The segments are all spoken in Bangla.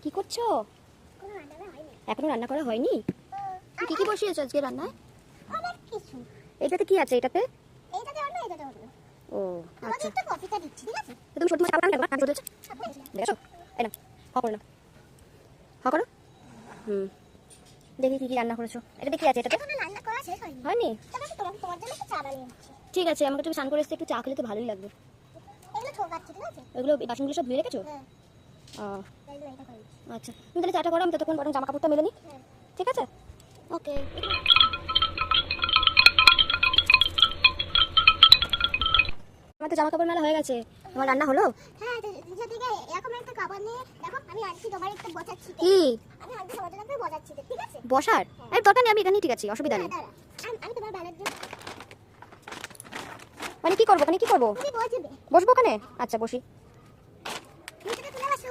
কি করছো? এখনো রান্না করা হয়নি? কি কি বসিয়েছো আজকে রান্নায়? অনেক কিছু। এটাতে কি আছে? এটাতে এটাতে অন্য। ও আচ্ছা, একটু কফিটা দিচ্ছি, ঠিক আছে? তুমি সত্যি মাছ কাটা না দেখো দেখো এই না হ করো না হ করো। দেখি কি কি রান্না করেছো। এটাতে কি আছে? এটাতে এখনো রান্না করা শেষ হয়নি। হয়নি? তবে তোমার জন্য একটু চা বানিয়ে নিচ্ছি। ঠিক আছে, আমাকে তুমি স্নান করে এসে একটু চা খেলে তো ভালোই লাগবে। এগুলো ঠোকাচ্ছি, ঠিক আছে? ওইগুলো বাসনগুলো সব ধুয়ে রেখেছো? হ্যাঁ, ও এটা করে দিচ্ছি। আচ্ছা, তুমি তাহলে চাটা করো, আমি ততক্ষণ বরং জামা কাপড়টা মেলে নিই। হ্যাঁ। ঠিক আছে, ওকে। আমার তো জামা কাপড় মেলা হয়ে গেছে। তোমার রান্না হলো? হ্যাঁ, যেদিকে এরকম একটা খাবার নিয়ে দেখো, আমি আজকে তোমার একটু বসাচ্ছি। কি আমি আজকে তোমার জন্য একটু বসাচ্ছি, ঠিক আছে? বসার? এই দরকার নেই, আমি এখানেই ঠিক আছি, অসুবিধা নেই। দাঁড়া, আমি তোমার বেলার জন্য মানে কি করবো? ওখানে কি করবো? তুমি বসবে। বসবো ওখানে? আচ্ছা বসি। নিচে তুলে বসো।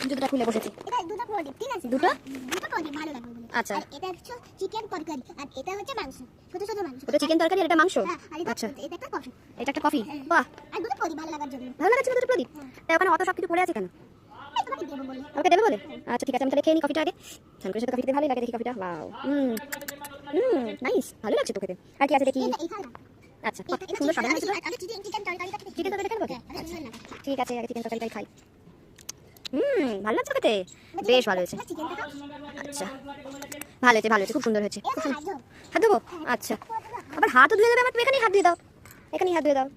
জুতোটা খুলে বসেছি। এটা দুটো প্রদীপ, ঠিক আছে? দুটো? দুটো প্রদীপ ভালো লাগবে বলে। আচ্ছা। আর এটা হচ্ছে চিকেন তরকারি, আর এটা হচ্ছে মাংস, ছোট ছোট মাংস। ওটা চিকেন তরকারি আর এটা মাংস? হ্যাঁ, আর এটা আচ্ছা, এটা একটা কফি। এটা একটা কফি। বাহ, আর দুটো প্রদীপ ভালো লাগার জন্য। ভালো লাগছে না দুটো প্রদীপ? তাই ওখানে অত সব কিছু পড়ে আছে কেন? এই তোমাকে দেবো বলে। আমাকে দেবে বলে? আচ্ছা ঠিক আছে, আমি তাহলে খেয়ে নিই কফিটা আগে। স্নান করে সাথে কফি খেতে ভালোই লাগে, দেখি কফিটা। ওয়াও, নাইস, ভালো লাগছে তো খেতে। আর কি আছে দেখি? এটা এখানে আচ্ছা, খুব সুন্দর সাজানো হয়েছে তো। আগে চিকেন তরকারিটা খেতে। চিকেন তরকারি খাবো? হ্যাঁ, সুন্দর লাগে। ঠিক আছে, আগে চিকেন তরকারিটাই খাই। ভালো লাগছে খেতে, বেশ ভালো হয়েছে। চিকেনটা খাও। আচ্ছা, ভালো হয়েছে, ভালো হয়েছে, খুব সুন্দর হয়েছে। এটা ভাজো। হাত দেবো? আচ্ছা, আবার হাতও ধুয়ে দেবে আমার? তুমি এখানেই হাত ধুয়ে দাও, এখানেই হাত ধুয়ে দাও।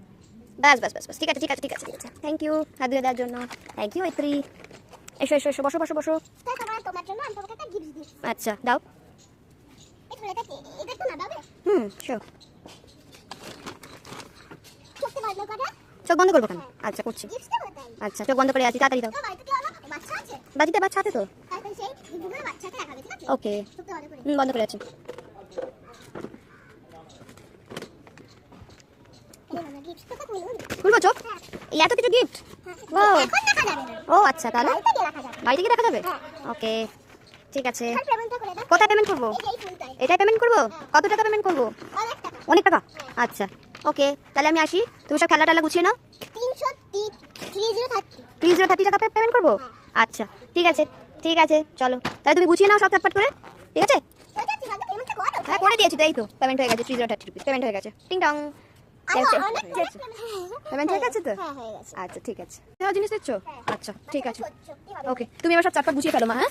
ব্যাস ব্যাস ব্যাস ব্যাস, ঠিক আছে ঠিক আছে ঠিক আছে ঠিক আছে, থ্যাংক ইউ হাত ধুয়ে দেওয়ার জন্য। থ্যাংক ইউ মৈত্রী। এসো এসো এসো, বসো বসো বসো। তাই তোমার জন্য আমি তোমাকে একটা গিফট দিচ্ছি। আচ্ছা দাও। এই ফুলটা এটা একটু না দাও। শিওর। চোখটা বন্ধ করে। চোখ বন্ধ করবো কেন? আচ্ছা করছি। গিফটটা কোথায়? আচ্ছা, চোখ বন্ধ করে আছি, তাড়াতাড়ি দাও। তো বাড়িতে কি হলো? বাচ্চা আছে? বাজিতে বাচ্চা আছে তো? তারপরে সেই গুগলে বাচ্চাকে রাখাবে, ঠিক আছে? ওকে, চোখটা বন্ধ করে। বন্ধ করে আছি। এই নাও গিফটটা খুলুন। খুলবো চোখ? এই এত কিছু গিফট? হ্যাঁ, এখন দেখা যাবে না। ও আচ্ছা, তাহলে বাড়িতে গিয়ে রাখা যাবে। বাড়িতে গিয়ে দেখা যাবে? হ্যাঁ। ওকে, ঠিক আছে। এখন পেমেন্টটা করে দাও। কোথায় পেমেন্ট করবো? এই যে এই ফুলটায়। এটাই পেমেন্ট করবো? কত টাকা পেমেন্ট করবো? অনেক টাকা। অনেক টাকা? আচ্ছা ওকে, তাহলে আমি আসি। তুমি সব খেলা টেলা গুছিয়ে নাও। 330 30 টাকা পেমেন্ট করবো? আচ্ছা ঠিক আছে ঠিক আছে, চলো তাহলে তুমি গুছিয়ে নাও সব চটপট করে, ঠিক আছে? ওটা ঠিক আছে, পেমেন্টটা করো। হ্যাঁ করে দিয়েছি, তাই তো পেমেন্ট হয়ে গেছে। 3030 রুপিস পেমেন্ট হয়ে গেছে। টিং টং, অনেক পেমেন্ট হয়ে গেছে তো? হ্যাঁ, হয়ে গেছে। আচ্ছা ঠিক আছে, জিনিস দিচ্ছ? আচ্ছা ঠিক আছে, সত্যি হবে। ওকে। তুমি এবার সব চটপট গুছিয়ে ফেলো মা, হ্যাঁ?